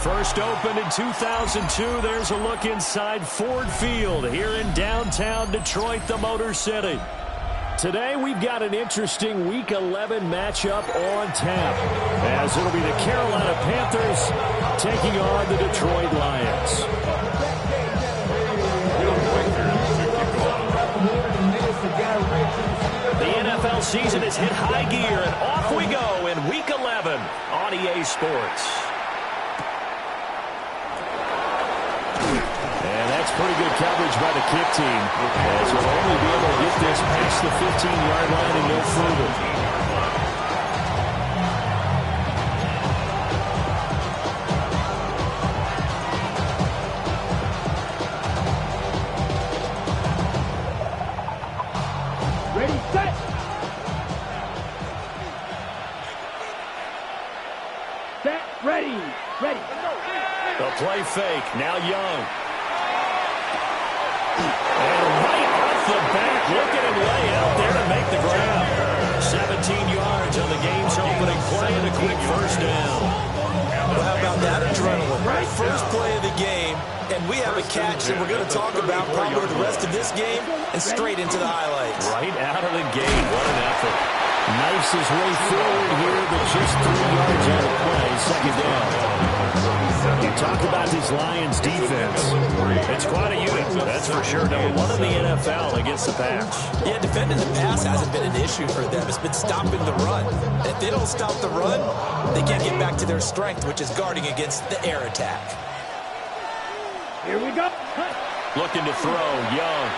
First opened in 2002, there's a look inside Ford Field here in downtown Detroit, the Motor City. Today we've got an interesting Week 11 matchup on tap, as it'll be the Carolina Panthers taking on the Detroit Lions. The NFL season has hit high gear, and off we go in Week 11 on EA Sports. Pretty good coverage by the kick team, as we'll only be able to get this past the 15-yard line and no further. Ready, set! Set, ready, ready. The play fake, now Young. And right off the back, look at him lay out there to make the ground. 17 yards on the game's opening play and a quick first down. Well, how about that adrenaline? First play of the game, and we have a catch that we're going to talk about probably the rest of this game and straight into the highlights. Right out of the gate, what an effort. Knifes his way forward here, but just 3 yards out of play, second down. You talk about this Lions defense. It's quite a unit, that's for sure. Number one in the NFL against the pass. Yeah, defending the pass hasn't been an issue for them. It's been stopping the run. If they don't stop the run, they can't get back to their strength, which is guarding against the air attack. Here we go. Looking to throw, Young.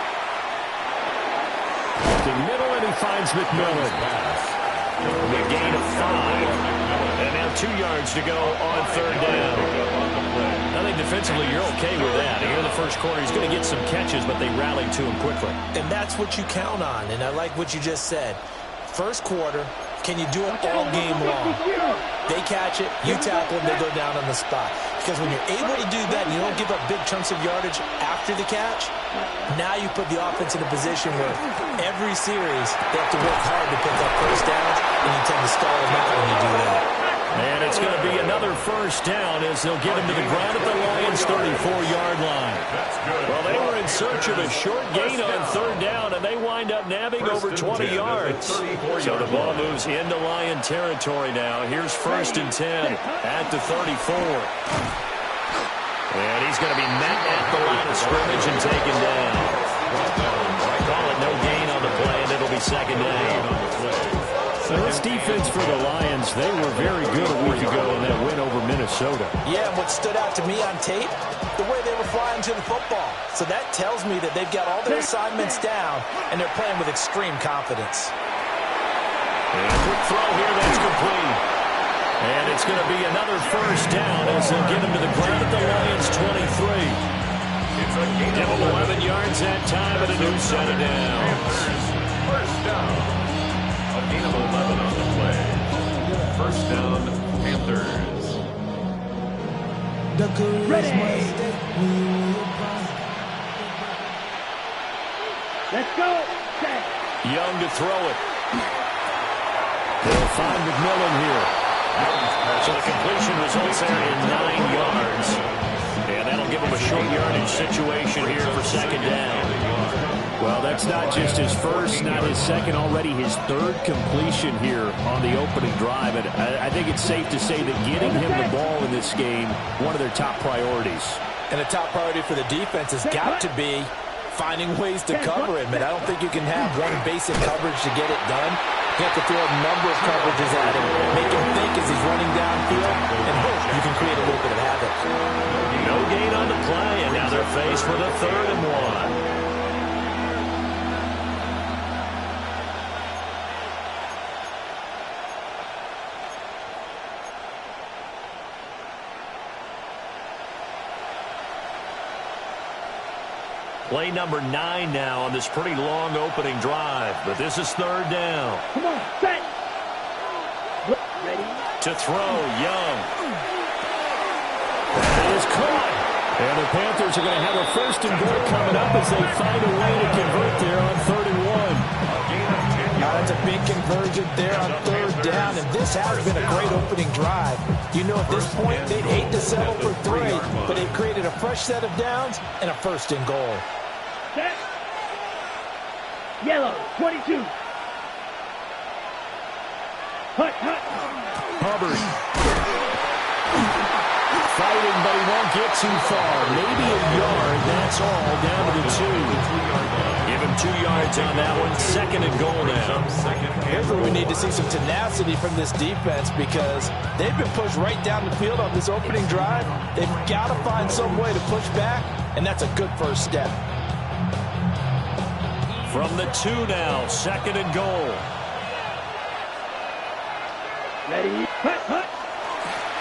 To middle, and he finds McMillan. A gain of 5. And now 2 yards to go on third down. I think defensively you're okay with that. Here in the first quarter, he's going to get some catches, but they rallied to him quickly. And that's what you count on, and I like what you just said. First quarter, can you do it all game long? They catch it, you tackle them, they go down on the spot. Because when you're able to do that and you don't give up big chunks of yardage after the catch, now you put the offense in a position where every series they have to work hard to pick up first downs, and you tend to stall them out when you do that. And it's going to be another first down as they'll get him to the ground at the Lions' 34-yard line. Well, they were in search of a short gain on third down, and they wind up nabbing over 20 yards. So the ball moves into Lion territory now. Here's 1st and 10 at the 34. And he's going to be met at the line of scrimmage and taken down. Call it no gain on the play, and it'll be second down. So this defense for the Lions, they were very good a week ago in that win over Minnesota. Yeah, and what stood out to me on tape, the way they were flying to the football. So that tells me that they've got all their assignments down, and they're playing with extreme confidence. And a quick throw here, that's complete. And it's going to be another first down as they'll get him to the ground at the Lions' 23. Give him 11 yards that time and a new set of downs. First down. A gain of 11 on the play. First down, Panthers. Ready. Let's go. Set. Young to throw it. They'll find McMillan here. So the completion results there in 9 yards. And that'll give him a short yardage situation here for second down. Well, that's not just his first, not his second, already his third completion here on the opening drive. And I think it's safe to say that getting him the ball in this game, one of their top priorities. And the top priority for the defense has got to be finding ways to cover him. And I don't think you can have one basic coverage to get it done. You have to throw a number of coverages at him, make him think as he's running downfield, and hope you can create a little bit of havoc. No gain on the play, and now they're faced with a 3rd and 1. Play number 9 now on this pretty long opening drive, but this is 3rd down. Come on, set. Ready. To throw, Young. That is caught. And the Panthers are going to have a 1st and goal coming up as they find a way to convert there on 3rd and 1. That's a big conversion there on third down, and this has been a great opening drive. You know, at this point, they'd hate to settle for 3, but they created a fresh set of downs and a first and goal. Set. Yellow, 22. Hut, hut. Hubbard. Fighting, but he won't get too far. Maybe a yard, that's all, down to the 2. Give him 2 yards on that one. Second and goal now. Here's where we need to see some tenacity from this defense because they've been pushed right down the field on this opening drive. They've got to find some way to push back, and that's a good first step. From the 2 now, second and goal. Ready, hut, hut.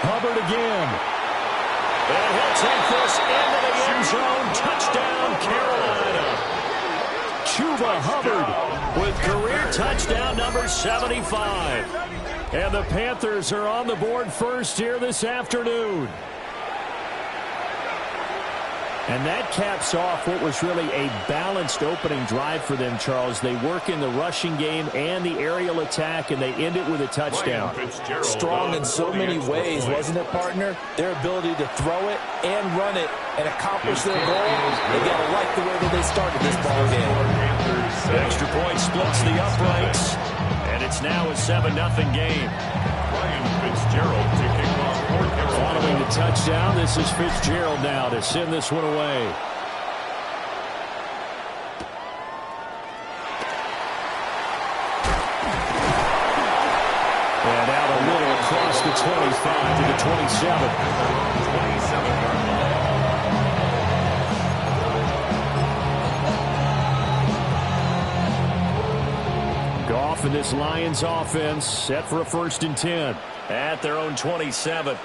Hubbard again. And he'll take this into the end zone. Touchdown, Carolina. Chuba Hubbard with career touchdown number 75. And the Panthers are on the board first here this afternoon. And that caps off what was really a balanced opening drive for them, Charles. They work in the rushing game and the aerial attack, and they end it with a touchdown. Strong in so many ways, wasn't it, partner? Their ability to throw it and run it and accomplish their goal. They got to like the way that they started this ball game. Extra point splits the uprights, and it's now a 7-0 game. Ryan Fitzgerald to kick off for Carolina. Following the touchdown, this is Fitzgerald now to send this one away. And out a little across the 25 to the 27. 27-yard line. Goff and this Lions offense set for a 1st and 10 at their own 27.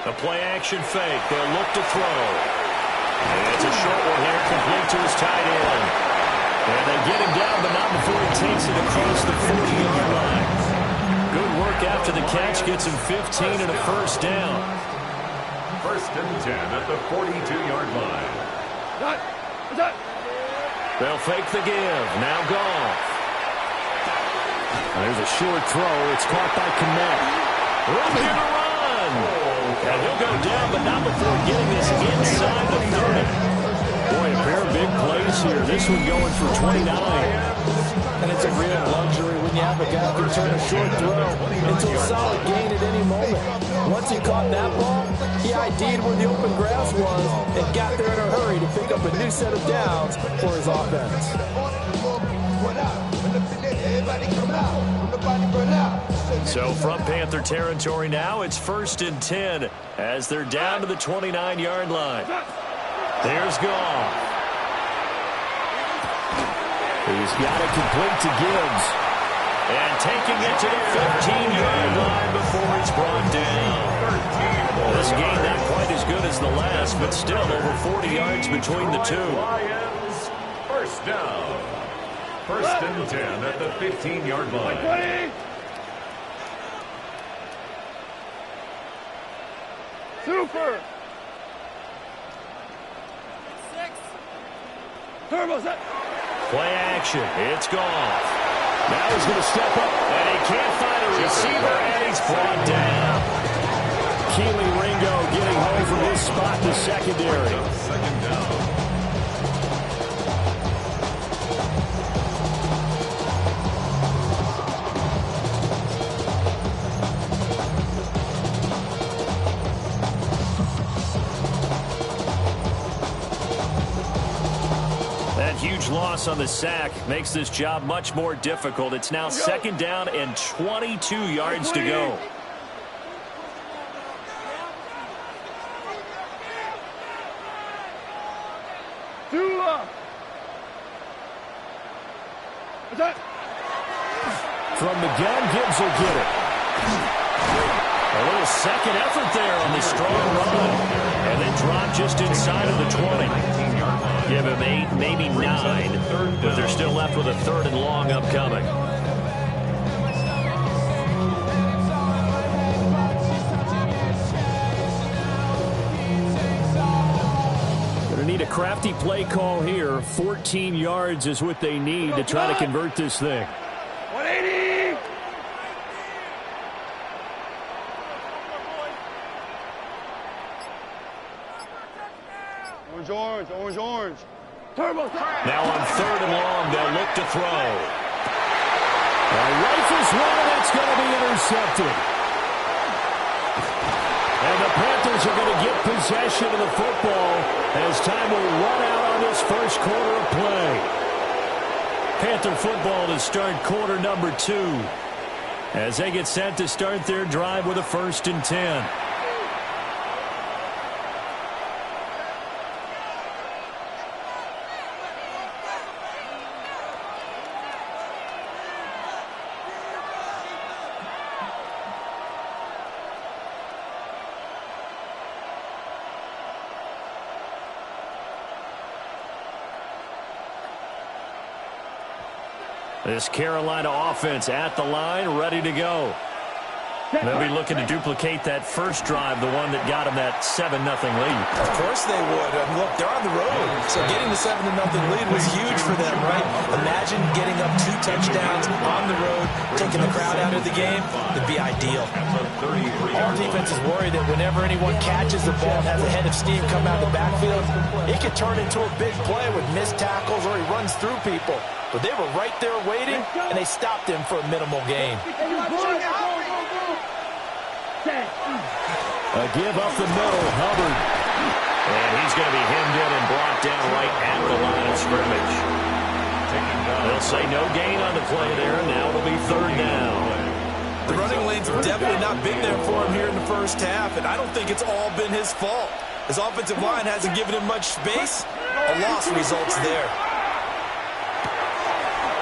The play action fake. They'll look to throw. And it's a short one here, complete to his tight end. And they get him down, but not before he takes it across the 40-yard line. Good work after the catch, gets him 15 and a first down. 1st and 10 at the 42-yard line. They'll fake the give. Now Goff. There's a short throw. It's caught by Kmet. Room here to run. And he'll go down, but not before getting this inside the 30. Boy, a pair of big plays here. This one going for 29. And it's a real luxury when you have a guy who can turn a short throw into a solid gain at any moment. Once he caught that ball, he ID'd where the open grass was and got there in a hurry to pick up a new set of downs for his offense. So from Panther territory now, it's 1st and 10 as they're down to the 29-yard line. There's Goff. He's got it complete to Gibbs. And taking it to the 15-yard line before it's brought down. This game not quite as good as the last, but still over 40 yards between the two. Lions, 1st down. 1st and 10 at the 15-yard line. Super. Turbo set. Play action. It's Goff. Now he's going to step up, and he can't find a receiver, and he's brought down. Keely Ringo getting home from his spot in the secondary. 2nd down. Huge loss on the sack makes this job much more difficult. It's now 2nd down and 22 yards to go. From the gun, Gibbs will get it. A little second effort there on the strong run. And then drop just inside of the 20. Give him 8, maybe 9. But they're still left with a 3rd and long upcoming. Going to need a crap crafty play call here. 14 yards is what they need to try to convert this thing. 180. Orange, orange, orange, orange. Turbo. Now on 3rd and long, they'll look to throw. Rifles one, and it's going to be intercepted. And the Panthers are going to get possession of the football as time will run out on this first quarter of play. Panther football to start quarter number 2 as they get set to start their drive with a 1st and 10. This Carolina offense at the line, ready to go. They'll be looking to duplicate that first drive, the one that got them that 7-0 lead. Of course they would. Look, they're on the road, so getting the 7-0 lead was huge for them, right? Imagine getting up 2 touchdowns on the road, taking the crowd out of the game. It'd be ideal. Our defense is worried that whenever anyone catches the ball and has a head of steam come out of the backfield, it could turn into a big play with missed tackles or he runs through people. But they were right there waiting, and they stopped him for a minimal gain. A give up the middle, Hubbard. And he's going to be hemmed in and brought down right at the line of scrimmage. They'll say no gain on the play there, and now it'll be 3rd down. The running lanes have definitely not been there for him here in the first half, and I don't think it's all been his fault. His offensive line hasn't given him much space. A loss results there.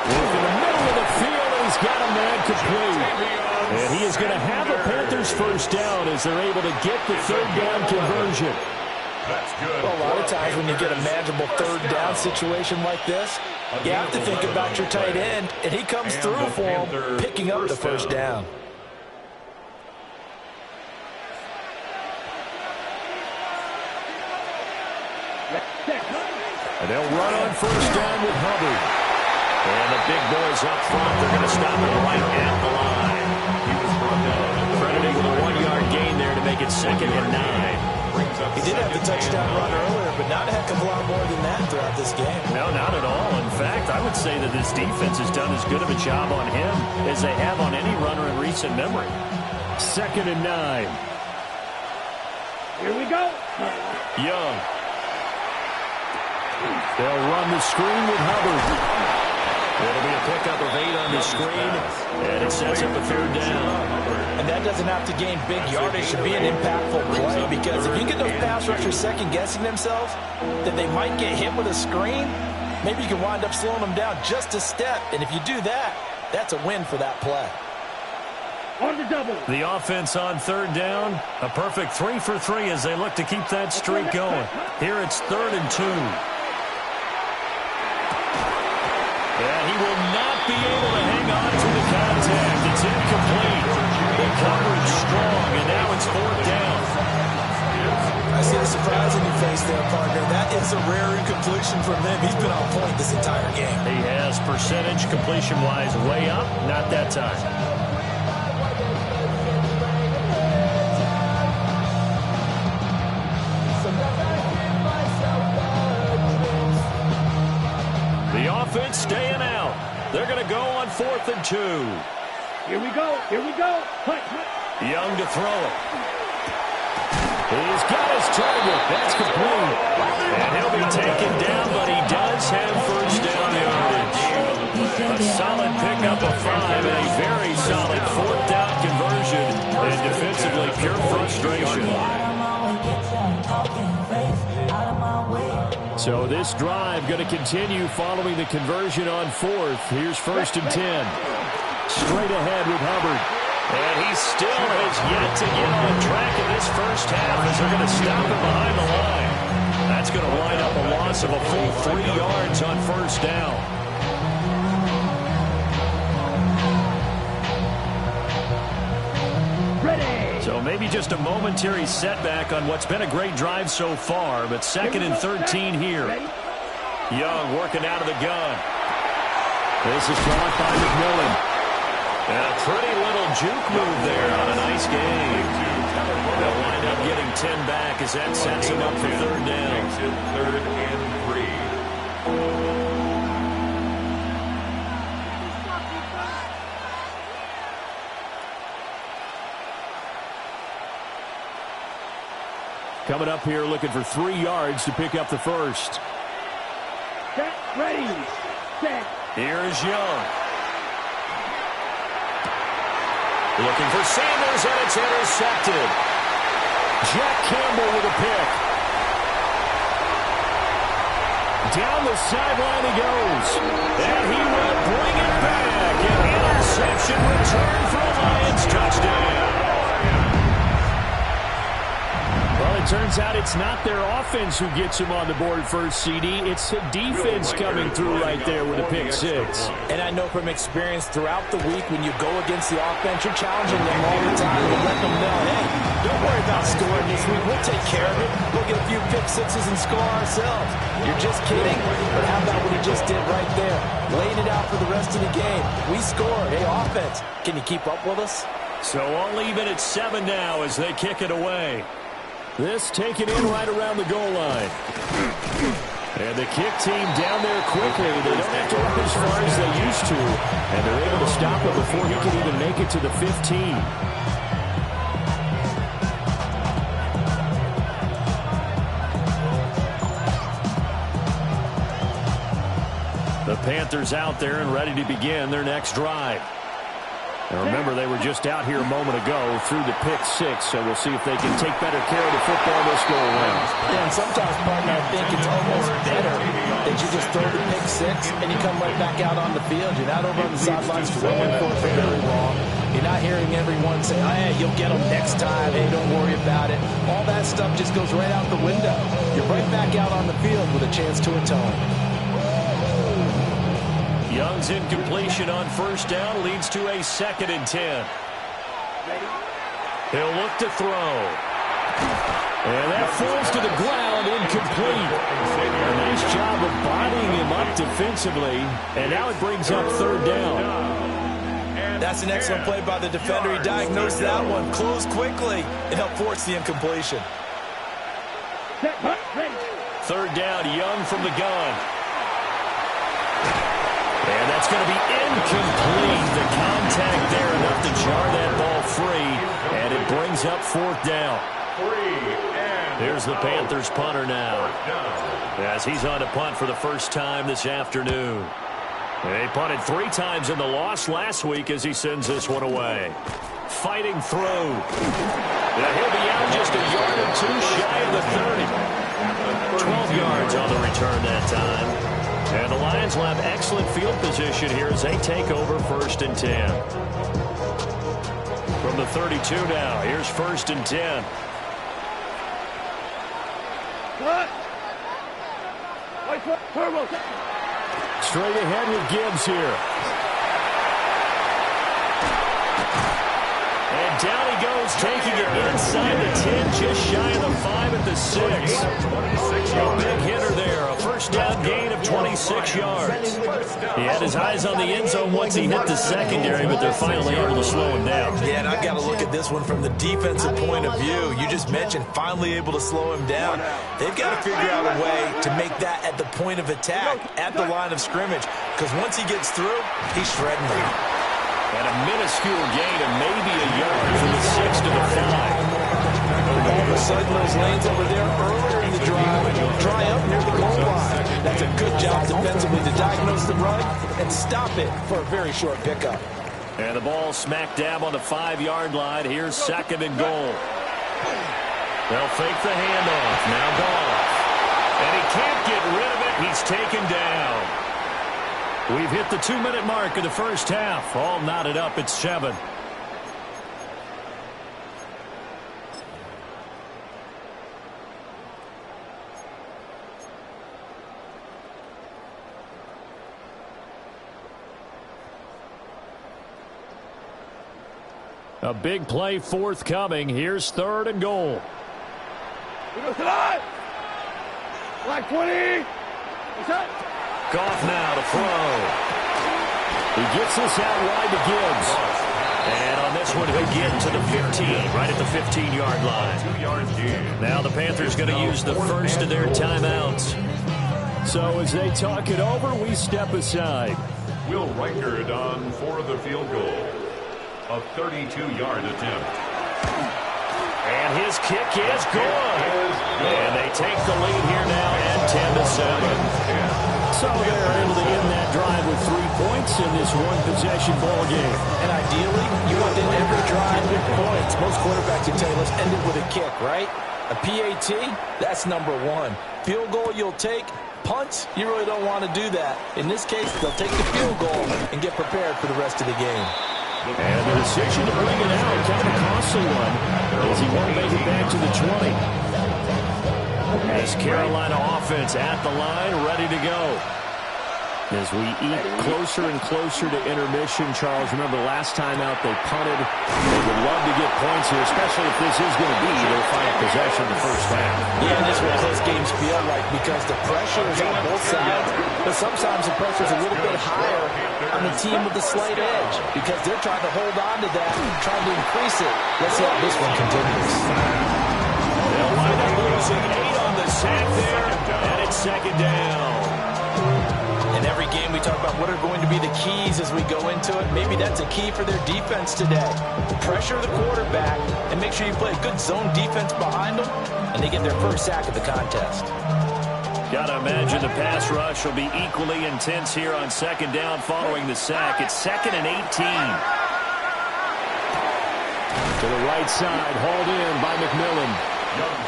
In the middle of the field, he's got a man complete. And he is going to have a Panthers 1st down as they're able to get the 3rd down conversion. That's good. Well, a lot of times when you get a manageable 3rd down situation like this, you have to think about your tight end, and he comes through for him, picking up the 1st down. And they'll run on 1st down with Hubbard. And the big boys up front, they're going to stop him right at the line. He was brought down. Crediting with a 1-yard gain there to make it 2nd and 9. He did have the touchdown run earlier, but not a heck of a lot more than that throughout this game. No, not at all. In fact, I would say that this defense has done as good of a job on him as they have on any runner in recent memory. 2nd and 9. Here we go. Young. They'll run the screen with Hubbard. It'll be a pickup of 8 on the screen, and it sets up a 3rd down. And that doesn't have to gain big yardage to be an impactful play, because if you get those pass rushers second-guessing themselves, that they might get hit with a screen, maybe you can wind up slowing them down just a step. And if you do that, that's a win for that play. On the double. The offense on 3rd down, a perfect 3 for 3 as they look to keep that streak going. Here it's 3rd and 2. And he will not be able to hang on to the contact. It's incomplete. The coverage strong, and now it's 4th down. I see the surprise in your face there, partner. That is a rare incompletion from him. He's been on point this entire game. He has percentage completion-wise way up, not that time. The offense staying out. They're going to go on 4th and 2. Here we go. Here we go. Hut, hut. Young to throw it. He's got his target. That's complete. And he'll be taken down, but he does have 1st down yardage. A solid pickup of 5 and a very solid 4th down conversion. And defensively, pure frustration. So this drive going to continue following the conversion on 4th. Here's 1st and 10. Straight ahead with Hubbard. And he still has yet to get on track in this first half as they're going to stop him behind the line. That's going to wind up a loss of a full 3 yards on 1st down. Ready. So Maybe just a momentary setback on what's been a great drive so far, but 2nd and 13 here. Young working out of the gun. This is blocked by McMillan. And a pretty little juke move there on a nice game. They'll wind up getting 10 back as that sets them up for 3rd down. 3rd and 3. Coming up here looking for 3 yards to pick up the first. Set, ready, set. Here is Young. Looking for Sanders, and it's intercepted. Jack Campbell with a pick. Down the sideline he goes. And he will bring it back. An interception return for a Lions touchdown. Well, it turns out it's not their offense who gets them on the board first, CD. It's the defense coming through right there with a pick 6. And I know from experience throughout the week when you go against the offense, you're challenging them all the time to let them know, hey, don't worry about scoring this week. We'll take care of it. We'll get a few pick 6s and score ourselves. You're just kidding? But how about what he just did right there? Laid it out for the rest of the game. We scored. Hey, offense, can you keep up with us? So all even at 7 now as they kick it away. This taken in right around the goal line. And the kick team down there quickly. They don't have to run as far as they used to. And they're able to stop him before he can even make it to the 15. The Panthers out there and ready to begin their next drive. And remember, they were just out here a moment ago through the pick 6, so we'll see if they can take better care of the football this go around. Yeah, and sometimes, partner, I think it's almost better that you just throw the pick 6 and you come right back out on the field. You're not over on the sidelines throwing for it for very long. You're not hearing everyone say, oh, hey, you'll get them next time. Hey, don't worry about it. All that stuff just goes right out the window. You're right back out on the field with a chance to atone. Young's incompletion on first down leads to a 2nd and 10. He'll look to throw. And that falls to the ground, incomplete. A nice job of bodying him up defensively. And now it brings up 3rd down. That's an excellent play by the defender. He diagnosed that one, closed quickly, and helped force the incompletion. 3rd down, Young from the gun. And that's going to be incomplete. The contact there enough to jar that ball free. And it brings up 4th down. Here's the Panthers punter now. As he's on to punt for the first time this afternoon. They punted 3 times in the loss last week as he sends this one away. Fighting through. He'll be out just a yard or 2 shy of the 30. 12 yards on the return that time. And the Lions will have excellent field position here as they take over 1st and 10. From the 32 now, here's 1st and 10. Straight ahead with Gibbs here. And down he goes, taking it inside the 10, just shy of the 5 at the 6. A big hitter there, a first down gain of 26 yards. He had his eyes on the end zone once he hit the secondary, but they're finally able to slow him down. Yeah, and I've got to look at this one from the defensive point of view. You just mentioned finally able to slow him down. They've got to figure out a way to make that at the point of attack, at the line of scrimmage, because once he gets through, he's shredding them. And a minuscule gain of maybe a yard from the 6 to the 5. All of a sudden, those lanes over there earlier in the drive dry up near the goal line. That's a good job defensively to diagnose the run and stop it for a very short pickup. And the ball smack dab on the 5-yard line. Here's 2nd and goal. They'll fake the handoff. Now Goff. And he can't get rid of it. He's taken down. We've hit the 2-minute mark of the first half. All knotted up at 7. A big play forthcoming. Here's 3rd and goal. Like 20. Goff now to throw. He gets this out wide to Gibbs. And on this one, he'll get to the 15, right at the 15-yard line. 2 yards in. Now the Panthers going to use the first of their timeouts. So as they talk it over, we step aside. Will Reichard on for the field goal. A 32-yard attempt. And his kick is good. And they take the lead here now at 10-7. So they're able to end that drive with 3 points in this one-possession ball game. And ideally, you want to end every drive with points. Most quarterbacks will tell you, let's end it with a kick, right? A PAT, that's number 1. Field goal you'll take. Punts, you really don't want to do that. In this case, they'll take the field goal and get prepared for the rest of the game. And the decision to bring it out, kind of a costly one, as he won't make it back to the 20. This Carolina offense at the line, ready to go. As we eat closer and closer to intermission, Charles, remember last time out they punted. They would love to get points here, especially if this is going to be their final possession in the first half. Yeah, and that's what close games feel like because the pressure is on both sides, but sometimes the pressure is a little bit higher on the team with the slight edge because they're trying to hold on to that, trying to increase it. Let's see how this one continues. They'll wind up losing 8 on the sack there, and it's 2nd down. In every game we talk about what are going to be the keys as we go into it. Maybe that's a key for their defense today. Pressure the quarterback and make sure you play a good zone defense behind them, and they get their first sack of the contest. Got to imagine the pass rush will be equally intense here on 2nd down following the sack. It's 2nd and 18. To the right side, hauled in by McMillan.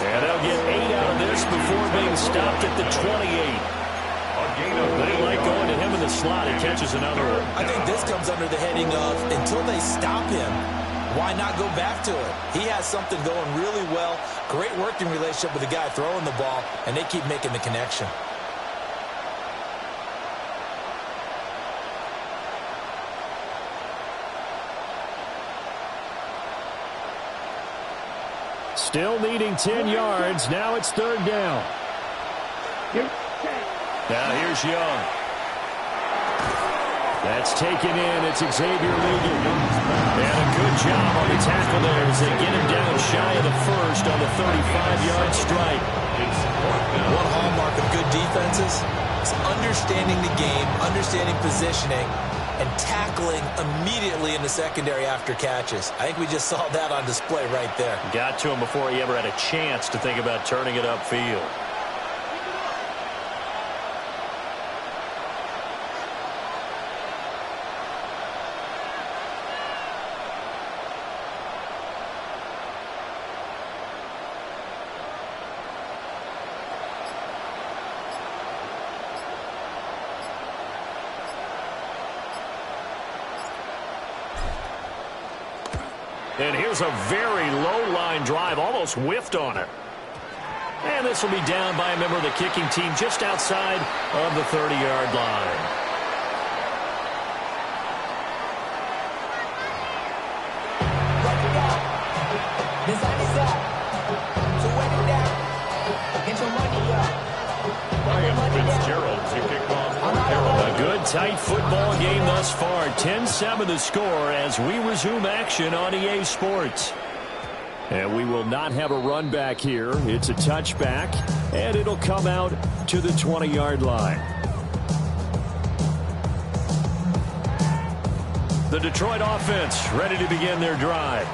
And they'll get 8 out of this before being stopped at the 28. They like going to him in the slot. He catches another one. I think this comes under the heading of until they stop him, why not go back to it? He has something going really well. Great working relationship with the guy throwing the ball, and they keep making the connection. Still needing 10 yards. Now it's 3rd down. Now here's Young. That's taken in. It's Xavier Legan. And a good job on the tackle there as they get him down shy of the first on the 35-yard strike. One hallmark of good defenses is understanding the game, understanding positioning, and tackling immediately in the secondary after catches. I think we just saw that on display right there. Got to him before he ever had a chance to think about turning it upfield. And here's a very low-line drive, almost whiffed on it. And this will be down by a member of the kicking team just outside of the 30-yard line. Ryan Fitzgerald to kick off. A good, tight football game thus far. 10-7 the score as we resume action on EA Sports. And we will not have a run back here. It's a touchback, and it'll come out to the 20-yard line. The Detroit offense ready to begin their drive.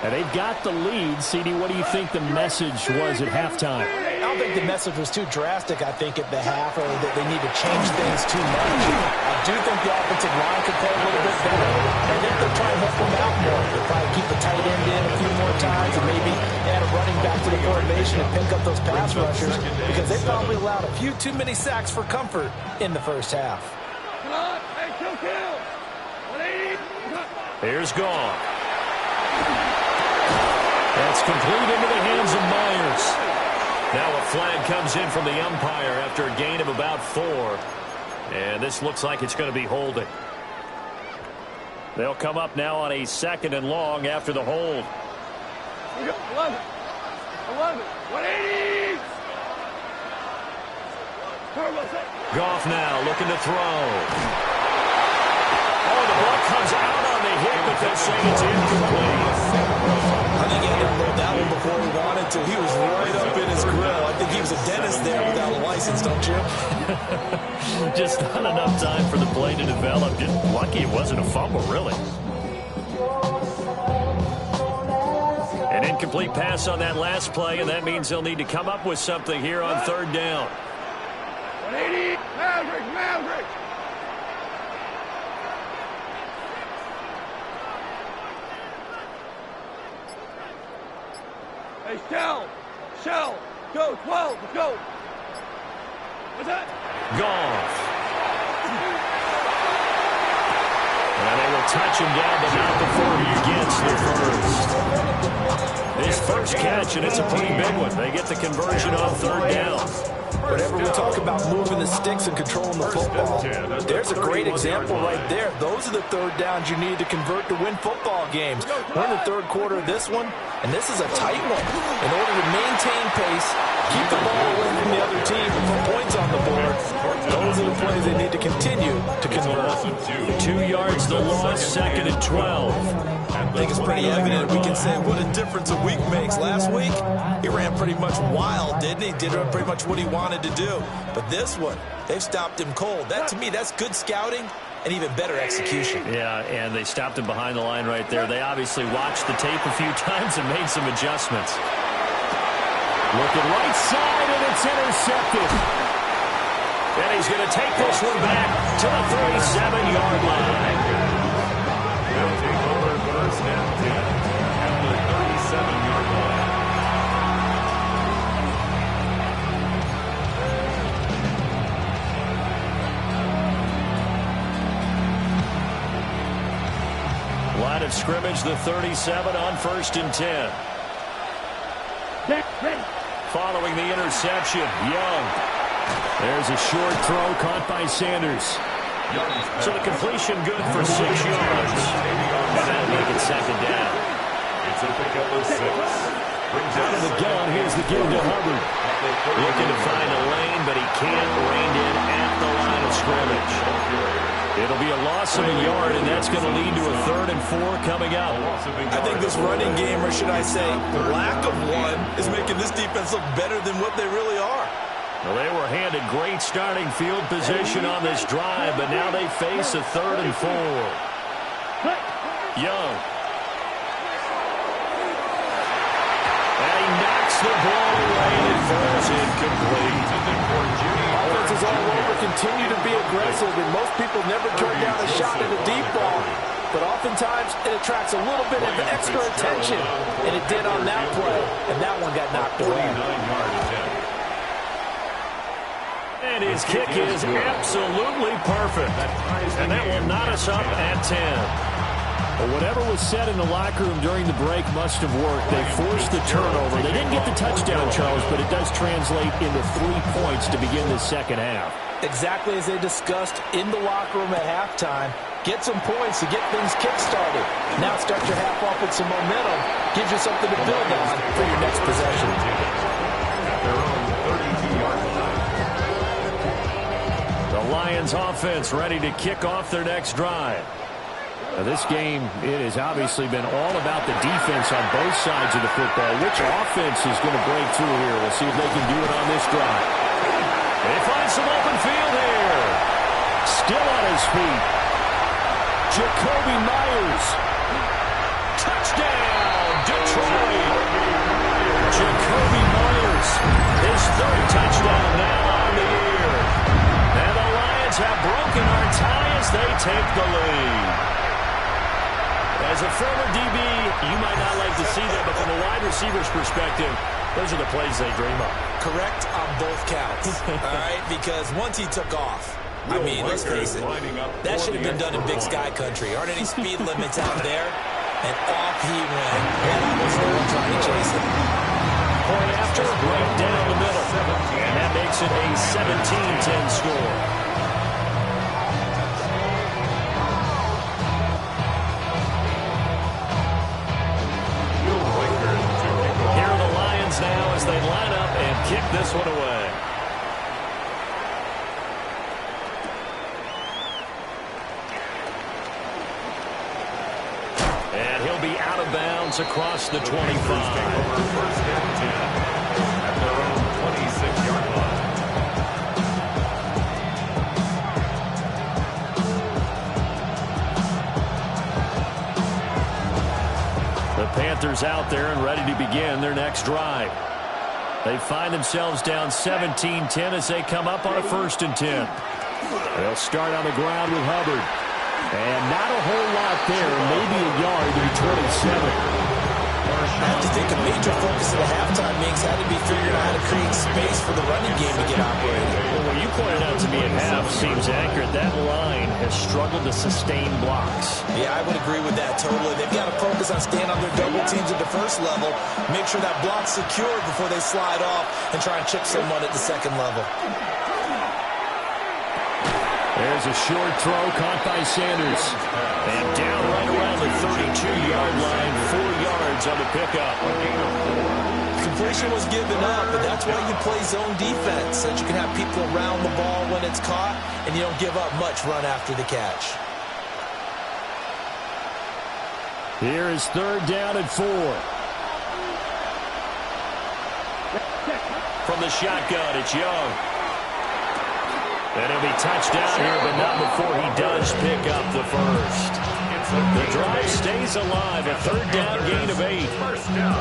And they've got the lead. CD, what do you think the message was at halftime? I don't think the message was too drastic, I think, at the half, or that they need to change things too much. I do think the offensive line could play a little bit better. I think they'll try and help them out more. They'll probably keep the tight end in a few more times and maybe add a running back to the formation and pick up those pass rushers because they probably allowed a few too many sacks for comfort in the first half. Here's Gone. That's complete into the hands of Myers. Now a flag comes in from the umpire after a gain of about 4. And this looks like it's going to be holding. They'll come up now on a 2nd and long after the hold. 11. 180. Goff now looking to throw. Oh, the ball comes out on the hit, but they'll say it's incomplete. I think he had to unload that one before he wanted to. He was right up in his grill. I think he was a dentist there without a license, don't you? Just not enough time for the play to develop. Just lucky it wasn't a fumble, really. An incomplete pass on that last play, and that means they'll need to come up with something here on 3rd down. 180. Maverick. Hey, Shell. Go, 12. Let's go. What's that? Goff. And they will touch him down, but not before he gets the first. His first catch, and it's a pretty big one. They get the conversion on 3rd down. Whenever we talk about moving the sticks and controlling the football, there's a great example right there. Those are the 3rd downs you need to convert to win football games. We're in the 3rd quarter of this one, and this is a tight one. In order to maintain pace, keep the ball away from the other team, and put points on the board, those are the plays they need to continue to convert. 2 yards the loss, 2nd and 12. I think it's pretty evident. We can say what a difference a week makes. Last week, he ran pretty much wild, didn't he? Did pretty much what he wanted to do. But this one, they've stopped him cold. That, to me, that's good scouting and even better execution. Yeah, and they stopped him behind the line right there. They obviously watched the tape a few times and made some adjustments. Looking right side, and it's intercepted. And he's going to take this one back to the 37-yard line. They'll take over 1st and 10 at the 37-yard line. Line of scrimmage, the 37 on 1st and 10. Following the interception, Young. There's a short throw caught by Sanders. So the completion good for 6 yards. And that'll make it 2nd down. It's a pickup of 6. Out of the gun, here's the give to Hubbard. Looking to find a lane, but he can't rein in at the line of scrimmage. It'll be a loss of a yard, and that's going to lead to a 3rd and 4 coming up. I think this running game, or should I say lack of one, is making this defense look better than what they really are. Well, they were handed great starting field position on this drive, but now they face a 3rd and 4. Young. And he knocks the ball away and it falls incomplete. Offenses all over continue to be aggressive, and most people never turn down a shot at a deep ball. But oftentimes it attracts a little bit of extra attention, and it did on that play, and that one got knocked away. And his kick is absolutely perfect. And that will knot us up at 10. Well, whatever was said in the locker room during the break must have worked. They forced the turnover. They didn't get the touchdown, Charles, but it does translate into 3 points to begin the 2nd half. Exactly as they discussed in the locker room at halftime. Get some points to get things kick-started. Now start your half off with some momentum. Gives you something to build on for your next possession. Their own 32-yard line. The Lions offense ready to kick off their next drive. Now this game, it has obviously been all about the defense on both sides of the football. Which offense is going to break through here? We'll see if they can do it on this drive. They find some open field here. Still on his feet. Jakobi Meyers. Touchdown, Detroit. Jakobi Meyers. His 3rd touchdown now on the year. And the Lions have broken our tie as they take the lead. As a former DB, you might not like to see that, but from a wide receiver's perspective, those are the plays they dream of. Correct on both counts, all right? Because once he took off, I mean, let's face it, that should have been done in Big Sky country. Aren't any speed limits out there? And off he went. And almost no one trying to chase him. Point after, right down the middle. And that makes it a 17-10 score. this one away. And he'll be out of bounds across the 25. First and 10 at their own 26-yard line. The Panthers out there and ready to begin their next drive. They find themselves down 17-10 as they come up on a 1st and 10. They'll start on the ground with Hubbard. And not a whole lot there, maybe a yard to the 27. I have to think a major focus of the halftime mix had to be figuring out how to create space for the running game to get operating. Well, what you pointed out to me at half seems accurate. That line has struggled to sustain blocks. Yeah, I would agree with that totally. They've got to focus on staying on their double teams at the first level, make sure that block's secured before they slide off and try and chip someone at the second level. There's a short throw caught by Sanders. And down right around the 32-yard line, 4 yards on the pickup. Completion was given up, but that's why you play zone defense, so that you can have people around the ball when it's caught, and you don't give up much run after the catch. Here is 3rd down and 4. From the shotgun, it's Young. And he'll be touched down here, but not before he does pick up the first. The drive stays alive. A 3rd down gain of 8. First down.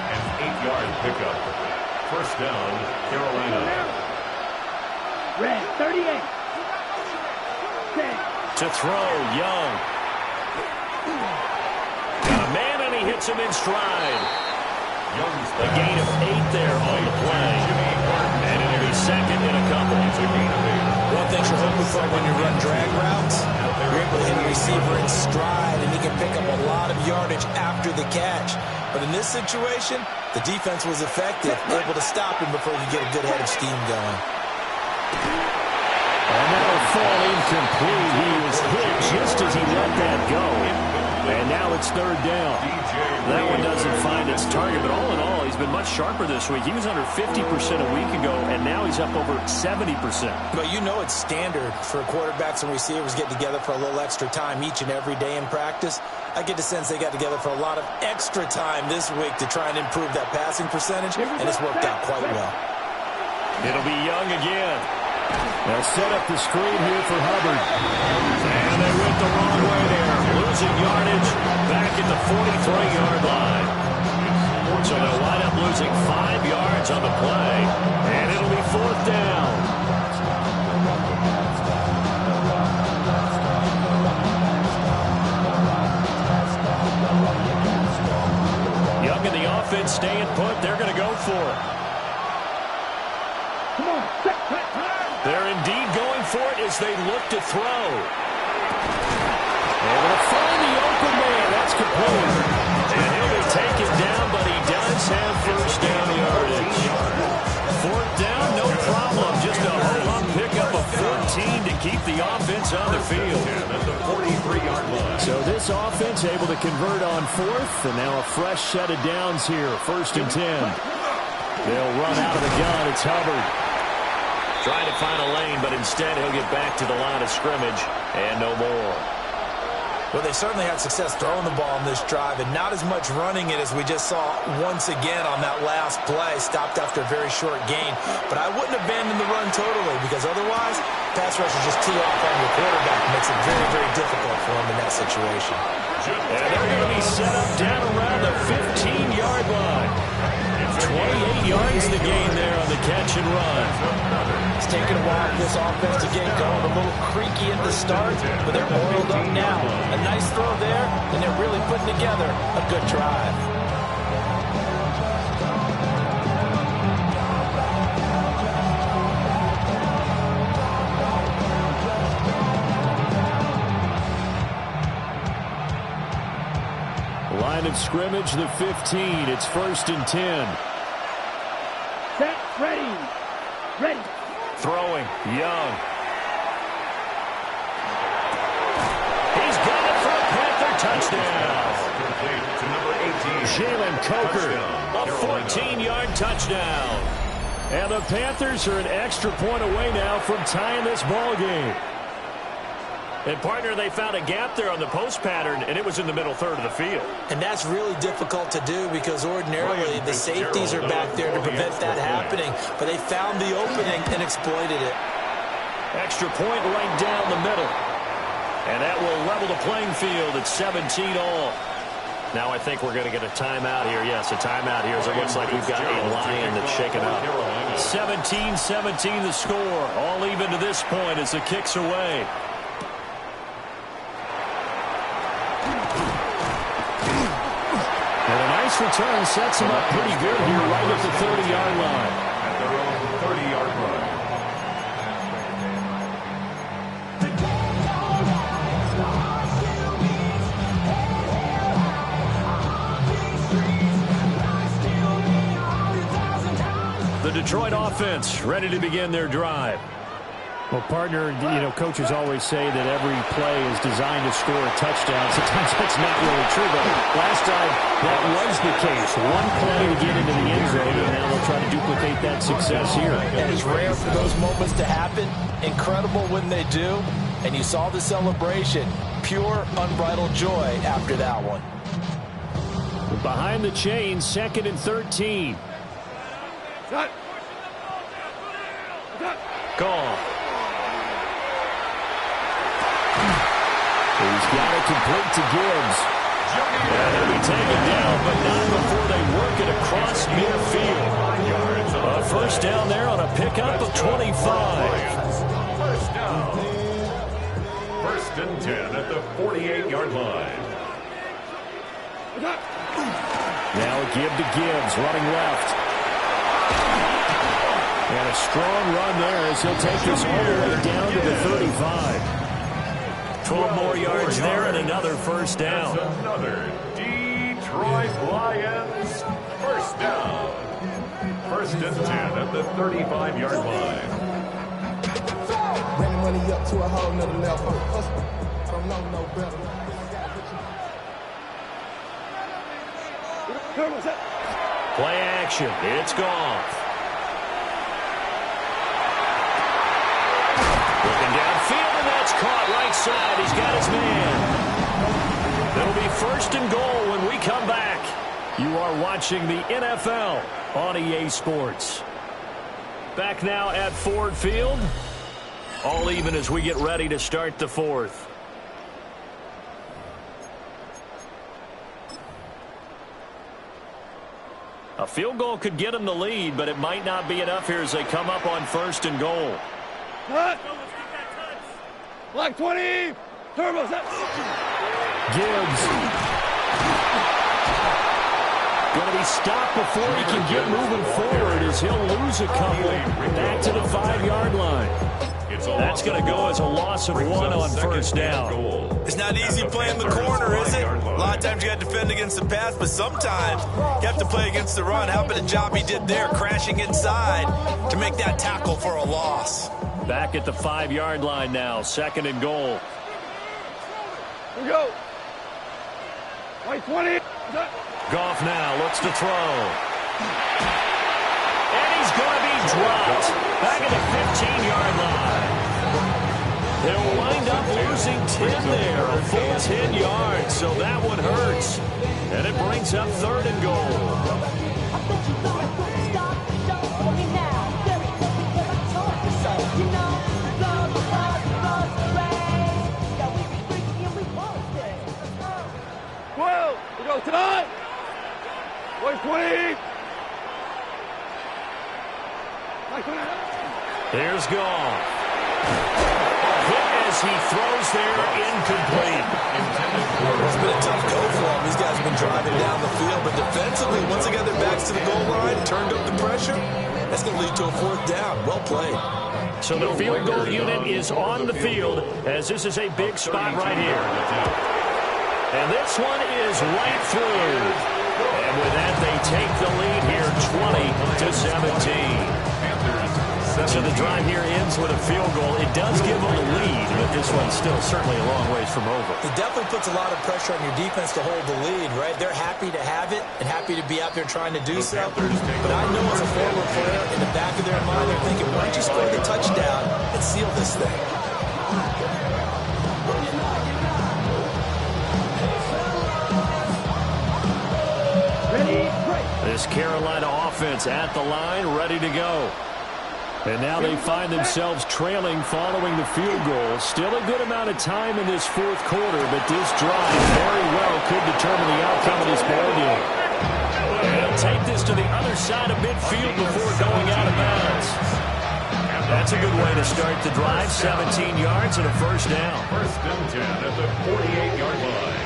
An 8-yard pickup. First down, Carolina. Red, 38. To throw, Young. Got a man, and he hits him in stride. A gain of 8 there on the play. And it'll be 2nd and a couple. One thing you're hoping for when you run drag routes, you're able to hit the receiver in stride, and he can pick up a lot of yardage after the catch. But in this situation, the defense was effective, able to stop him before you get a good head of steam going. And that'll fall incomplete. He was hit just as he let that go. And now it's 3rd down. That one doesn't find its target, but all in all, he's been much sharper this week. He was under 50% a week ago, and now he's up over 70%. But you know it's standard for quarterbacks and receivers get together for a little extra time each and every day in practice. I get the sense they got together for a lot of extra time this week to try and improve that passing percentage, and it's worked out quite well. It'll be Young again. They'll set up the screen here for Hubbard. And they went the wrong way there. Losing yardage back at the 43-yard line. So they'll wind up losing 5 yards on the play. And it'll be 4th down. Young and the offense staying put. They're going to go for it. Come on, They're indeed going for it as they look to throw. Able to find the open man. That's complete. And he'll be taken down, but he does have 1st down yardage. 4th down, no problem. Just a home-run pickup of 14 to keep the offense on the field. At the 43-yard line. So this offense able to convert on 4th, and now a fresh set of downs here. 1st and 10. They'll run out of the gun. It's Hubbard. Trying to find a lane, but instead he'll get back to the line of scrimmage and no more. Well, they certainly had success throwing the ball in this drive, and not as much running it as we just saw once again on that last play, stopped after a very short gain. But I wouldn't abandon the run totally, because otherwise, pass rush is just too off on your quarterback. It makes it very, very difficult for him in that situation. And they're going to be set up down around the 15-yard line. 28 yards the gain there on the catch and run. It's taken a while for this offense to get going. A little creaky at the start, but they're oiled up now. A nice throw there, and they're really putting together a good drive. Line of scrimmage, the 15. It's 1st and 10. Set, ready. Ready. Throwing, Young. He's got it for a Panther touchdown. Complete to number 18. Jalen Coker. A 14-yard touchdown. And the Panthers are an extra point away now from tying this ball game. And, partner, they found a gap there on the post pattern, and it was in the middle third of the field. And that's really difficult to do because ordinarily the safeties are back there to prevent that happening. But they found the opening and exploited it. Extra point right down the middle. And that will level the playing field at 17 all. Now I think we're going to get a timeout here. Yes, a timeout here as it looks like we've got a Lion that's shaken up. 17-17 the score. All even to this point as the kick's away. And a nice return sets him up pretty good here right at the 30-yard line. At their own 30-yard line. The Detroit offense ready to begin their drive. Well, partner, coaches always say that every play is designed to score a touchdown. Sometimes that's not really true, but last time that was the case. One play to get into the end zone, and now they'll try to duplicate that success here. And it's rare for those moments to happen. Incredible when they do. And you saw the celebration. Pure, unbridled joy after that one. Behind the chains, 2nd and 13. Goff. He's got it complete to Gibbs. And he'll be taken down, but not before they work it across midfield. A first down there on a pickup of 25. First down. 1st and 10 at the 48-yard line. Now a give to Gibbs, running left. And a strong run there as he'll take this all the way down to the 35. 12 more yards there and another first down. That's another Detroit Lions first down. 1st and 10 at the 35-yard line. Running money up to a whole nother level. Don't know no better. Play action. It's Goff. Looking downfield, and that's caught right side. He's got his man. It'll be 1st and goal when we come back. You are watching the NFL on EA Sports. Back now at Ford Field. All even as we get ready to start the 4th. A field goal could get them the lead, but it might not be enough here as they come up on 1st and goal. Cut! Black 20! Turbo set! Gibbs. Going to be stopped before he can get moving forward as he'll lose a couple back to the 5-yard line. That's going to go as a loss of 1 on 1st down. It's not easy playing the corner, is it? A lot of times you got to defend against the pass, but sometimes you have to play against the run. How about the job he did there, crashing inside to make that tackle for a loss? Back at the 5-yard line now, 2nd and goal. Here we go. White 20. Goff now looks to throw. And he's going to be dropped back at the 15-yard line. They'll wind up losing 10 there, a full 10 yards, so that one hurts. And it brings up 3rd and goal. We go time. White 20. Here's Goff. Hit as he throws there, incomplete. It's been a tough go for him. These guys have been driving down the field, but defensively, once they got their backs to the goal line, turned up the pressure, that's going to lead to a 4th down. Well played. So the field goal unit is on the field as this is a big spot right here. And this one is right through. And with that, they take the lead here 20-17. Panthers So the drive here ends with a field goal. It does give them a lead, but this one's still certainly a long ways from over. It definitely puts a lot of pressure on your defense to hold the lead, right? They're happy to have it and happy to be out there trying to do so. But I know as a former player, in the back of their mind, they're thinking, why don't you score the touchdown and seal this thing? This Carolina offense at the line, ready to go. And now they find themselves trailing following the field goal. Still a good amount of time in this fourth quarter, but this drive very well could determine the outcome of this ball game. And they'll take this to the other side of midfield before going out of bounds. That's a good way to start the drive. 17 yards and a first down. First and 10 at the 48-yard line.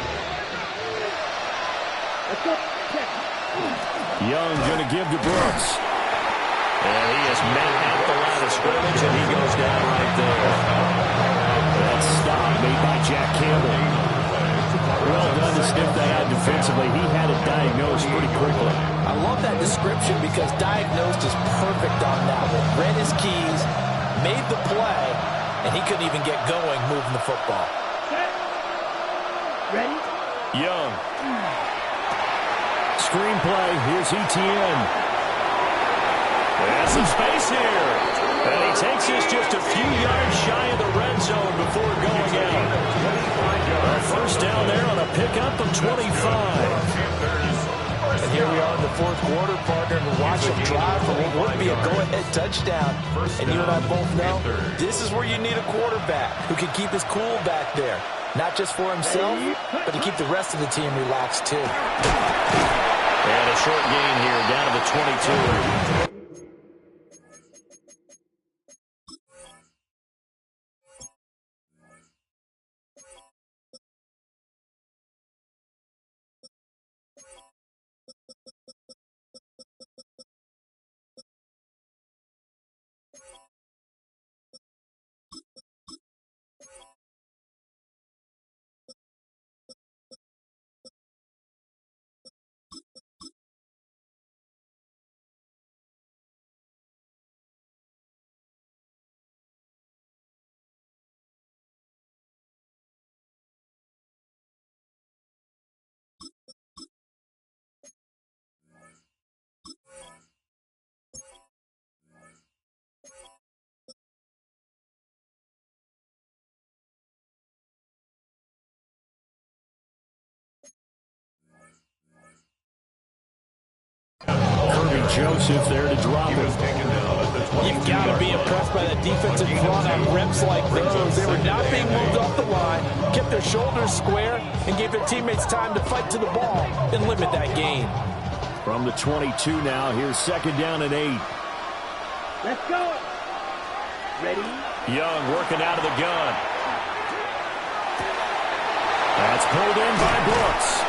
Young going to give to Brooks. And he is met at the line of scrimmage, and he goes down right there. That stop made by Jack Campbell. Well done to sniff that out defensively. He had it diagnosed pretty quickly. I love that description because diagnosed is perfect on that one. Read his keys, made the play, and he couldn't even get going moving the football. Ready? Young. Screenplay. Here's Etienne. There's some space here. And he takes this just a few yards shy of the red zone before going out. A first down there on a pickup of 25. And here we are in the fourth quarter, partner, and watch him drive for what would be a go-ahead touchdown. And you and I both know this is where you need a quarterback who can keep his cool back there. Not just for himself, but to keep the rest of the team relaxed too. And a short gain here down to the 22. Joseph there to drop him. You've got to be impressed by that defensive front on reps like those. They were not being moved off the line, kept their shoulders square, and gave their teammates time to fight to the ball and limit that gain. From the 22 now, here's second down and 8. Let's go. Ready? Young working out of the gun. That's pulled in by Brooks.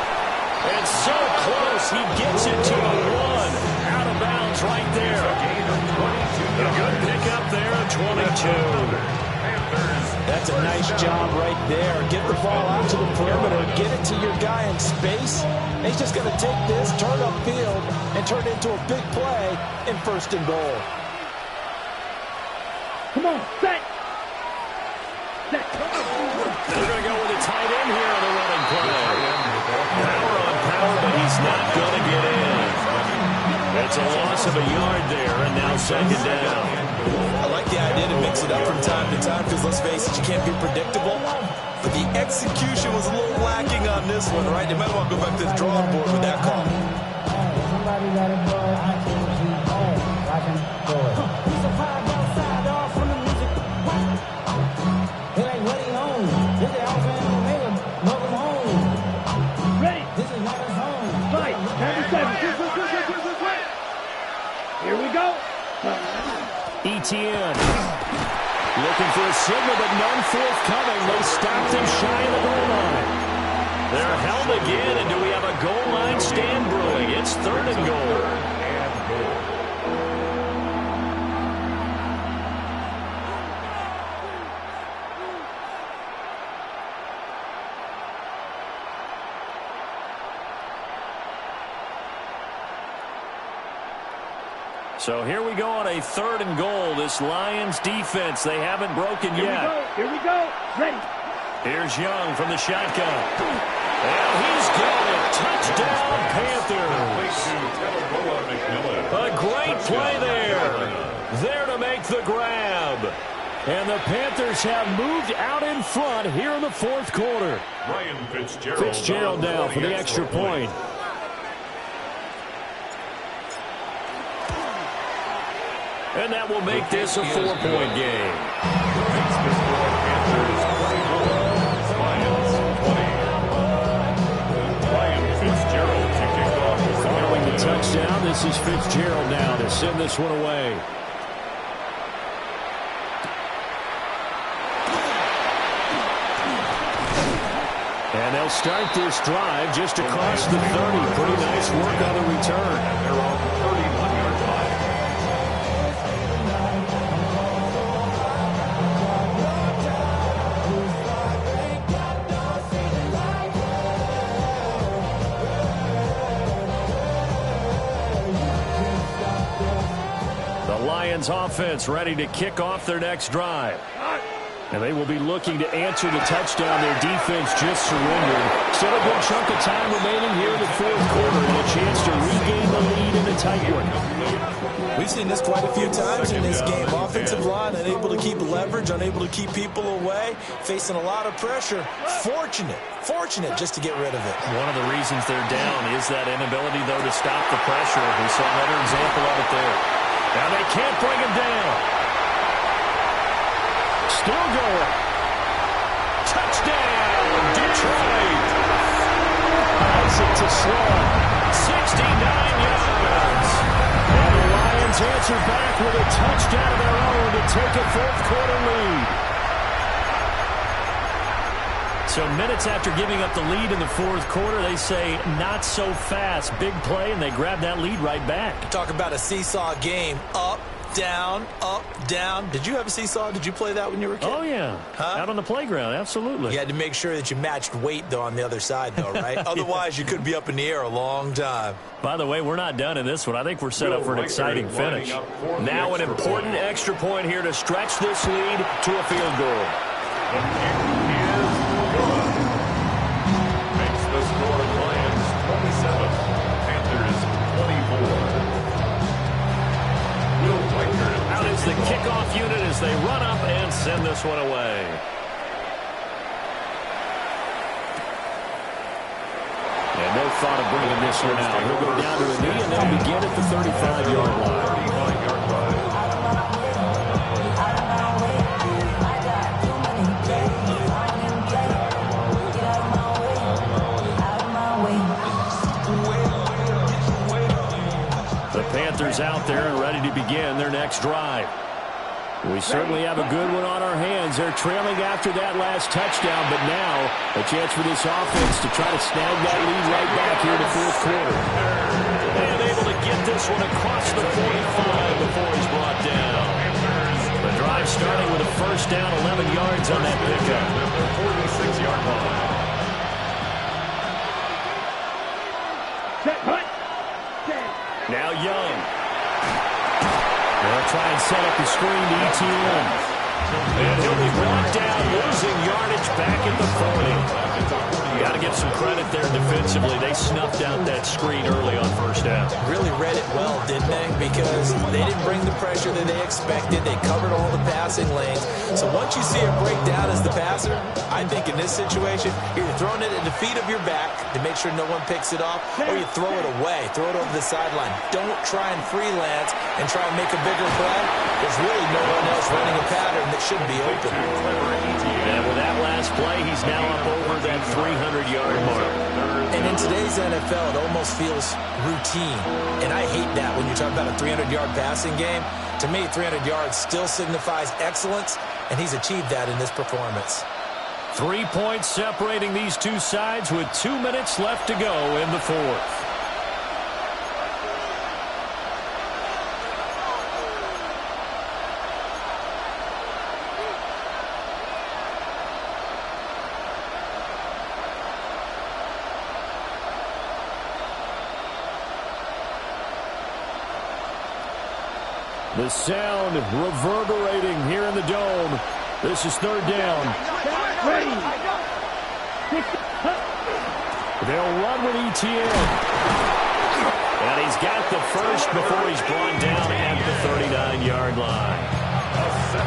And so close, he gets it to a 1. Out of bounds right there. A good pickup there at 22. That's a nice job right there. Get the ball out to the perimeter, get it to your guy in space. And he's just going to take this, turn upfield, and turn it into a big play in first and goal. Come on, set. Set. They're going to go with a tight end here on the running play. Power on power, but he's not going to get in. It's a loss of a yard there, and now second down. I like the idea to mix it up from time to time because, let's face it, you can't be predictable. But the execution was a little lacking on this one, right? You might want to go back to the drawing board with that call. Somebody got it, boy. I can see home. I can go it. He's a five outside off from the music. It ain't what he owns. This is Alabama Omega. Welcome home. Ready? This is not his home. Fight. 97. Here we go. Etienne looking for a signal, but none forthcoming. They stopped him shy of the goal line. They're held again, and do we have a goal line stand brewing? It's third and goal. So here we go on a 3rd and goal. This Lions defense, they haven't broken yet. Here we go. Ready. Here's Young from the shotgun. And he's got it. Touchdown, Panthers. A great play there. There to make the grab. And the Panthers have moved out in front here in the 4th quarter. Ryan Fitzgerald now for the extra point. And that will make this a 4-point game. Following the touchdown, this is Fitzgerald now to send this one away. And they'll start this drive just across the 30. Pretty nice work on the return. And they're on the 31-yard line. The Lions offense ready to kick off their next drive. And they will be looking to answer the touchdown their defense just surrendered. Still a good chunk of time remaining here in the 4th quarter and a chance to regain the lead in a tight one. We've seen this quite a few times in this game. Offensive line unable to keep leverage, unable to keep people away, facing a lot of pressure. Fortunate just to get rid of it. One of the reasons they're down is that inability, though, to stop the pressure. We saw another example of it there. Now they can't bring him down. Still going. Touchdown, Detroit. Isaac to slow. 69 yards. And the Lions answer back with a touchdown of their own to take a 4th quarter lead. So minutes after giving up the lead in the 4th quarter, they say not so fast. Big play, and they grab that lead right back. Talk about a seesaw game. Up, down, up, down. Did you have a seesaw? Did you play that when you were a kid? Oh, yeah. Huh? Out on the playground, absolutely. You had to make sure that you matched weight, though, on the other side, though, right? Otherwise, you could be up in the air a long time. By the way, we're not done in this one. I think we're set up for an exciting finish. Now an important extra point here to stretch this lead to a field goal. The kick is good. Makes the score Lions 27, Panthers 24. Out is the kickoff unit as they run up and send this one away. And no thought of bringing this one out. He'll go down to a knee and they'll begin at the 35-yard line. The Panthers out there and ready to begin their next drive. We certainly have a good one on our hands. They're trailing after that last touchdown, but now a chance for this offense to try to snag that lead right back here in the 4th quarter. And able to get this one across the 45 before he's brought down. The drive starting with a first down, 11 yards on that pickup. 46-yard line. Now Young. They'll try and set up the screen to ETN. And he'll be brought down, losing yardage back at the 40. Got to give some credit there defensively. They snuffed out that screen early on first down. Really read it well, didn't they? Because they didn't bring the pressure that they expected. They covered all the passing lanes. So once you see it break down as the passer, I think in this situation, you're throwing it at the feet of your back to make sure no one picks it off, or you throw it away, throw it over the sideline. Don't try and freelance and try and make a bigger play. There's really no one else running a pattern that should be open. And with that last play, he's now up over that 300-yard mark. And in today's NFL, it almost feels routine. And I hate that when you talk about a 300-yard passing game. To me, 300 yards still signifies excellence, and he's achieved that in this performance. 3 points separating these two sides with 2 minutes left to go in the 4th. The sound reverberating here in the dome. This is third down. They'll run with ETN. And he's got the first before he's brought down at the 39-yard line.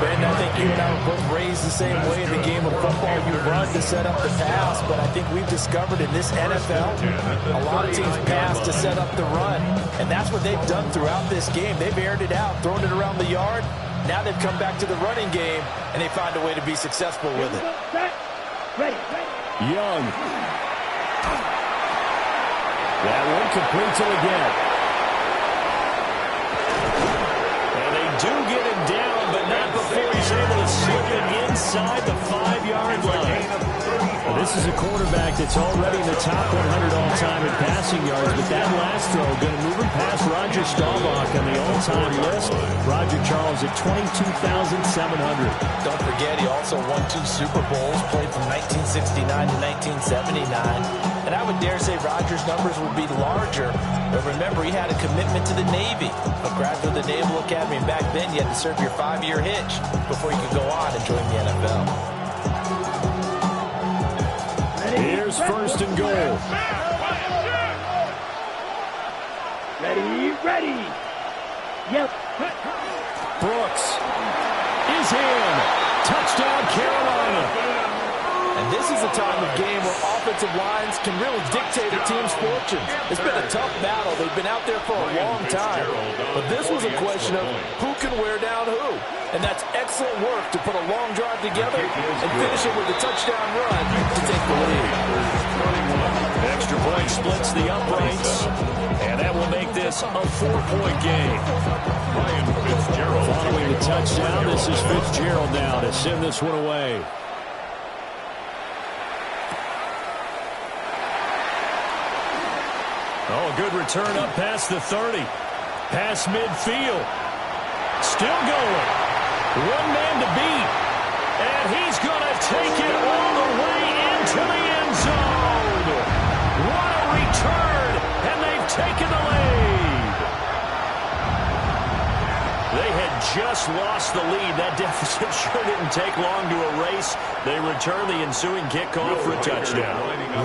Ben, I think you and I were both raised the same way in the game of football. You run to set up the pass, but I think we've discovered in this NFL, a lot of teams pass to set up the run, and that's what they've done throughout this game. They've aired it out, thrown it around the yard. Now they've come back to the running game, and they find a way to be successful with it. Young. That one complete to Leggett. And they do get him down, but not before he's able to slip it inside the 5-yard line. Well, this is a quarterback that's already in the top 100 all-time in passing yards, but that last throw going to move him past Roger Staubach on the all-time list. Roger Charles at 22,700. Don't forget, he also won 2 Super Bowls, played from 1969 to 1979. And I would dare say Rodgers' numbers would be larger. But remember, he had a commitment to the Navy, a graduate of the Naval Academy. And back then, you had to serve your 5-year hitch before you could go on and join the NFL. Here's first and goal. Ready. Yep. Brooks is in. Touchdown, Carolina. And this is a time of game where offensive lines can really dictate a team's fortunes. It's been a tough battle. They've been out there for a long time. But this was a question of who can wear down who. And that's excellent work to put a long drive together and finish it with a touchdown run to take the lead. Extra point splits the uprights, and that will make this a 4-point game. Ryan Fitzgerald. Following the touchdown, this is Fitzgerald now to send this one away. Oh, a good return up past the 30. Past midfield. Still going. One man to beat. And he's going to take it all the way into the end zone. What a return. And they've taken the lead. They had just lost the lead. That deficit sure didn't take long to erase. They return the ensuing kickoff for a touchdown.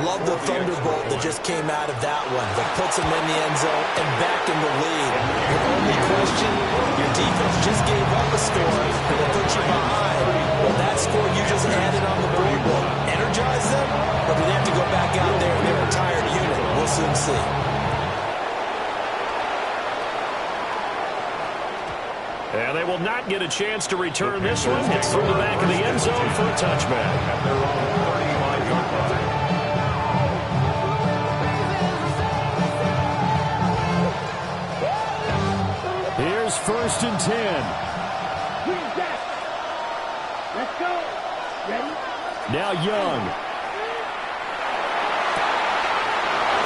Love the thunderbolt that just came out of that one. That puts them in the end zone and back in the lead. The only question, your defense just gave up a score that put you behind. Well, that score you just added on the board will energize them, or do they have to go back out there and they're a tired unit? We'll soon see. And they will not get a chance to return this one. It's through the back of the end zone for a touchback. At their own 35-yard line. Here's first and 10. Let's go. Ready? Now Young.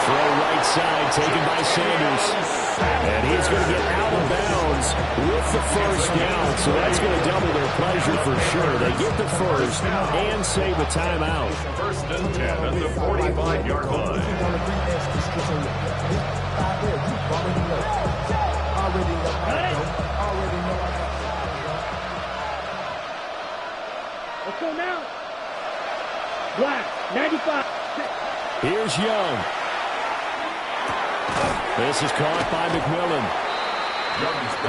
Throw right side taken by Sanders. And he's going to get out of bounds with the first down. So that's going to double their pleasure for sure. They get the first and save a timeout. First and 10 at the 45-yard line. Let's go now. Black, 95. Here's Young. This is caught by McMillan.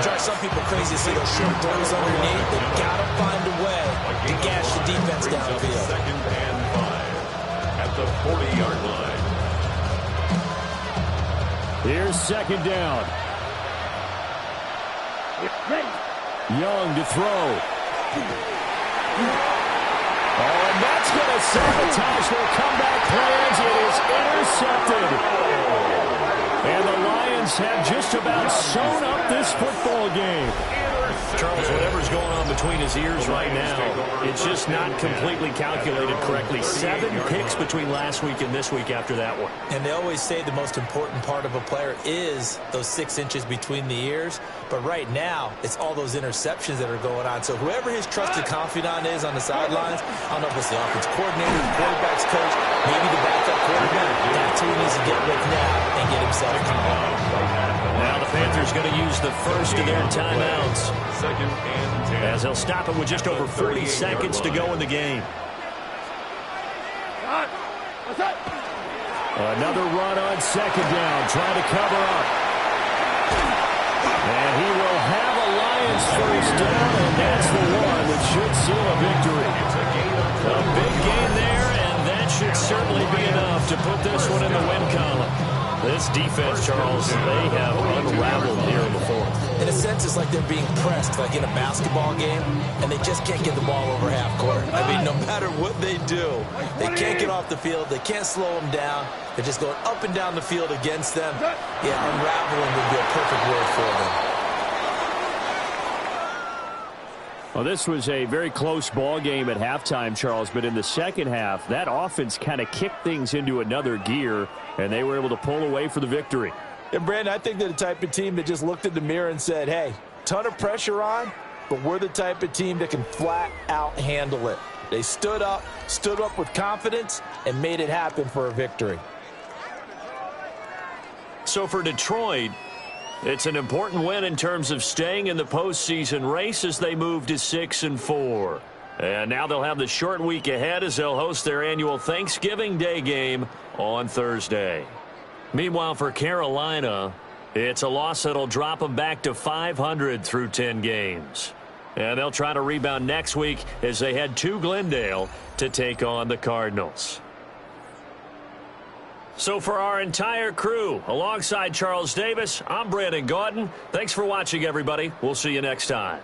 Drive some people crazy to see those short throws underneath. They've got to find a way to gash the defense downfield. Second and 5 at the 40-yard line. Here's second down. Young to throw. Oh, and that's going to sabotage their comeback plans. It is intercepted. And the Lions have just about sewn up this football game. Charles, whatever's going on between his ears right now, it's just not completely calculated correctly. 7 picks between last week and this week after that one. And they always say the most important part of a player is those 6 inches between the ears. But right now, it's all those interceptions that are going on. So whoever his trusted confidant is on the sidelines, I don't know if it's the offense coordinator, the quarterback's coach, maybe the backup quarterback, that's who he needs to get with now and get himself calm. Now the Panthers going to use the first of their timeouts. Second and 10. As they'll stop it with just over 40 seconds to go in the game. Another run on second down, trying to cover up. And he will have a Lions first down, and that's the one that should seal a victory. A big gain there, and that should certainly be enough to put this one in the win column. This defense, Charles, they have unraveled here in the fourth. In a sense, it's like they're being pressed, like in a basketball game, and they just can't get the ball over half court. I mean, no matter what they do, they can't get off the field. They can't slow them down. They're just going up and down the field against them. Yeah, unraveling would be a perfect word for them. Well, this was a very close ball game at halftime, Charles, but in the second half, that offense kind of kicked things into another gear, and they were able to pull away for the victory. And, Brandon, I think they're the type of team that just looked in the mirror and said, hey, ton of pressure on, but we're the type of team that can flat out handle it. They stood up with confidence, and made it happen for a victory. So for Detroit, it's an important win in terms of staying in the postseason race as they move to 6-4. And now they'll have the short week ahead as they'll host their annual Thanksgiving Day game on Thursday. Meanwhile, for Carolina, it's a loss that'll drop them back to 500 through 10 games. And they'll try to rebound next week as they head to Glendale to take on the Cardinals. So for our entire crew, alongside Charles Davis, I'm Brandon Gaudin. Thanks for watching, everybody. We'll see you next time.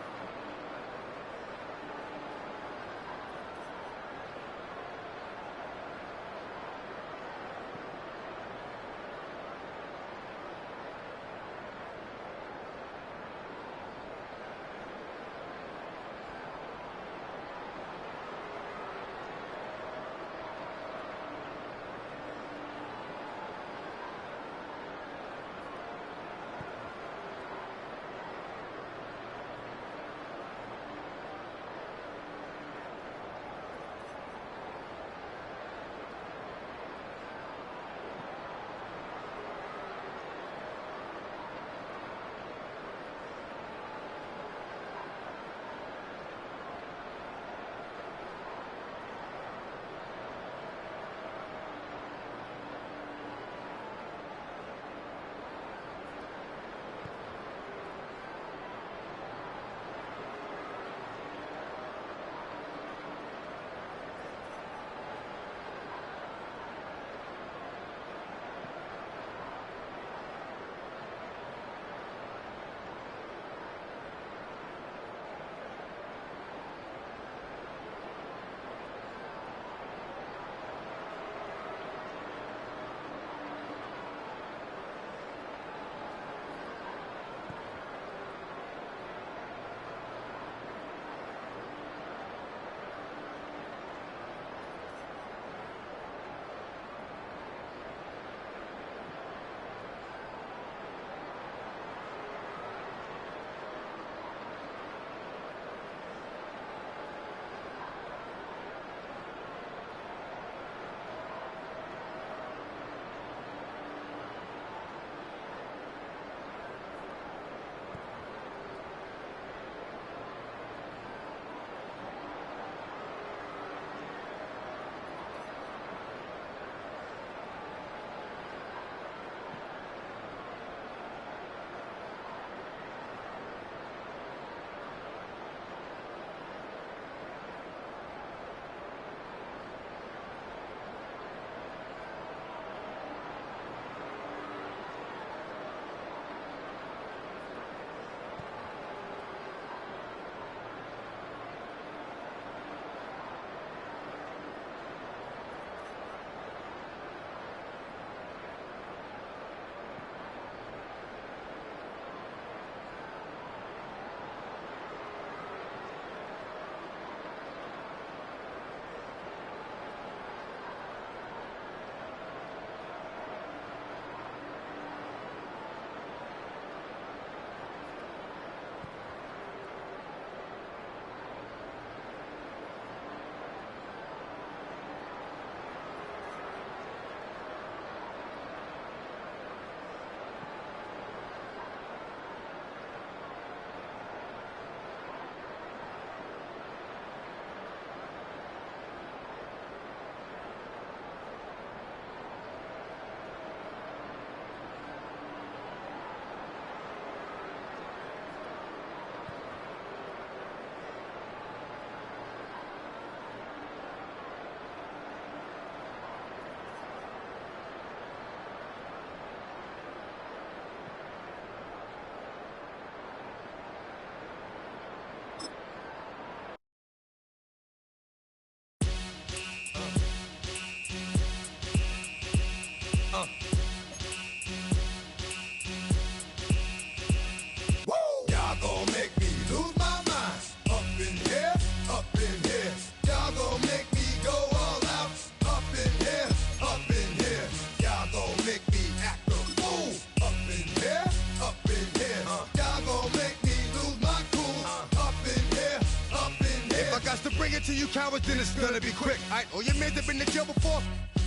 cowards, then it's gonna be quick. Alright, all your men have been to jail before?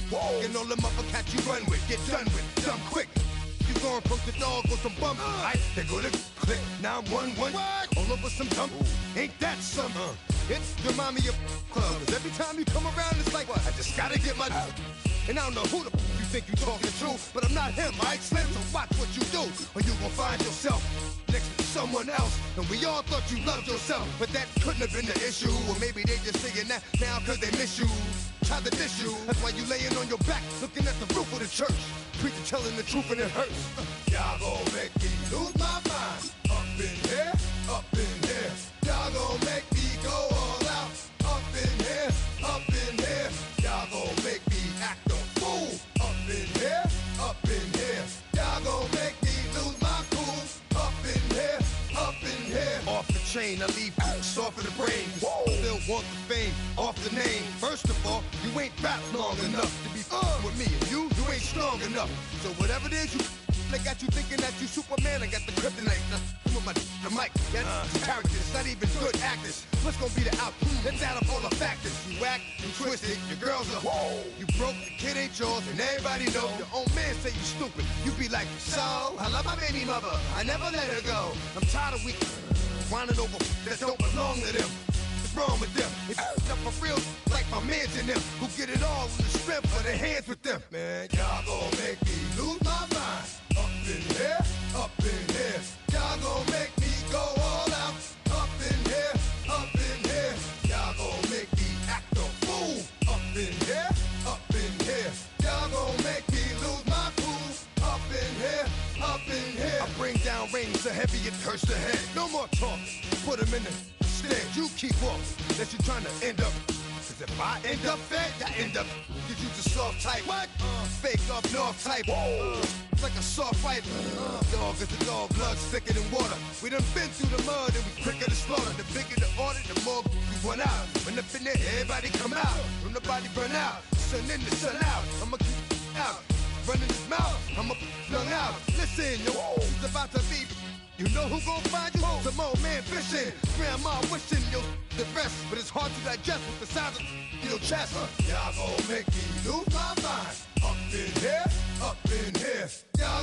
Whoa. And all them uppercats you run with, get done with, dumb quick. You gon' approach the dog with some bump. Alright, they go to click 911. All over some dump. Ain't that something? It's the mommy of clubs. Every time you come around, it's like, what? I just gotta get my. And I don't know who the you think you talking to, but I'm not him, alright, Slim? So watch what you do, or you gon' find yourself next to someone else. And we all thought you loved yourself, but that couldn't have been the issue. Or maybe they just saying that now cause they miss you. Try to diss you, that's why you laying on your back, looking at the roof of the church. Preacher telling the truth and it hurts. Y'all gon' make me lose my mind. Up in here, up in here. Y'all gon' make me go all out. Up in here, up in here. Y'all gon' make me act a fool. Up in here, up in here. Y'all gon' make me lose my cool. Up in here, up in here. Off the chain, I leave soft in the brain. Still want the fame, off the name. First of all, you ain't rap long enough to be with me. And you ain't strong enough. So whatever it is you they got you thinking that you Superman. I got the kryptonite. With the mic, that's characters, not even good actors. What's gonna be the outcome? Let's add up all the factors. You whack, you twisted, your girls are you broke, the kid ain't yours, and everybody know. Your own man say you stupid. You be like, so I love my baby mother, I never let her go. I'm tired of weak whining over that don't belong to them. What's wrong with them? It's up for real, like my mans and them, who get it all in the strength of their hands with them. Man, y'all gon' make me lose my mind. Up in here, up in here. Y'all gon' make me go all out. Up in here, up in here. Y'all gon' make me act a fool. Up in here, up in here. Y'all gon' make me lose my cool. Up in here, up in here. I bring down rain so heavy it hurts the head. No more talk, put him in the stand. You keep up, that you trying to end up. Cause if I end up fed, I end up. Cause you the soft type. What? Fake up north type. It's like a soft fight. Dog is a dog, blood thicker than water. We done been through the mud and we quicker to slaughter. The bigger the order, the more we run out. When up in there, everybody come out. When the body burn out, sun in the sun out. I'ma keep out. Running his mouth, I'ma flung out. Listen, yo, it's about to be. You know who gon' find you? Some old man fishing. Grandma wishing you the best, but it's hard to digest with the sound of your chest. Y'all gon' make me lose my mind. Up in here, up in here. Y'all